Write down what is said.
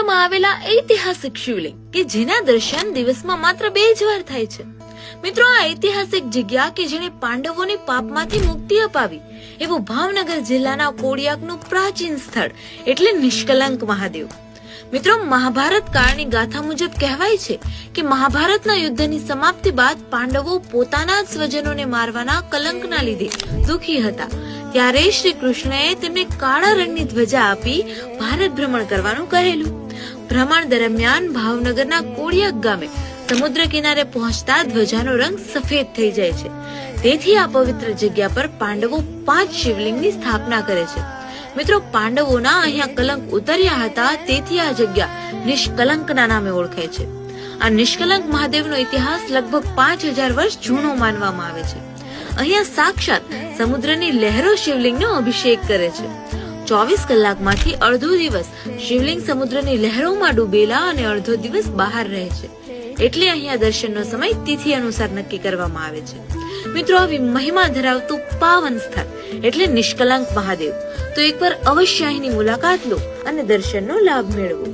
સમુદ્રમાં આવેલા ઐતિહાસિક શિવલિંગ કે જેના દર્શન દિવસમાં માત્ર 2 જ વાર થાય છે. મિત્રો, આ ઐતિહાસિક જગ્યા કે જેને પાંડવોની પાપમાંથી મુક્તિ અપાવી એવું ભાવનગર જિલ્લાના કોડિયાકનું પ્રાચીન સ્થળ એટલે નિષ્કલંક મહાદેવ. મિત્રો, મહાભારત કાળની ગાથા મુજબ કહેવાય છે કે મહાભારતના યુદ્ધની સમાપ્તિ બાદ પાંડવો પોતાના જ સ્વજનોને મારવાના કલંકના લીધે દુખી હતા. ત્યારે શ્રી કૃષ્ણએ તેમને કાળા રંગની ધ્વજા આપી ભારત ભ્રમણ કરવાનું કહેલું. ભ્રમણ દરમિયાન ભાવનગરના કોડિયાક ગામે સમુદ્ર કિનારે પહોંચતા ધ્વજાનો રંગ સફેદ થઈ જાય છે. તેથી આ પવિત્ર જગ્યા પર પાંડવો 5 શિવલિંગની સ્થાપના કરે છે. મિત્રો, પાંડવોના અહીંયા કલંક ઉતર્યા હતા, તેથી આ જગ્યા નિષ્કલંકના નામે ઓળખાય છે. આ નિષ્કલંક મહાદેવનો ઇતિહાસ લગભગ 5000 વર્ષ જૂનો માનવામાં આવે છે. અહીંયા સાક્ષાત સમુદ્રની લહેરો શિવલિંગનો અભિષેક કરે છે. 24 કલાકમાંથી અડધો દિવસ શિવલિંગ સમુદ્રની લહેરોમાં ડૂબેલા અને અડધો દિવસ બહાર રહે છે. એટલે અહીંયા દર્શનનો સમય તિથિ અનુસાર નક્કી કરવામાં આવે છે. મિત્રો, આવી મહિમા ધરાવતું પાવન સ્થળ એટલે નિષ્કલંક મહાદેવ. તો એકવાર અવશ્ય અહીંની મુલાકાત લો અને દર્શનનો લાભ મેળવો.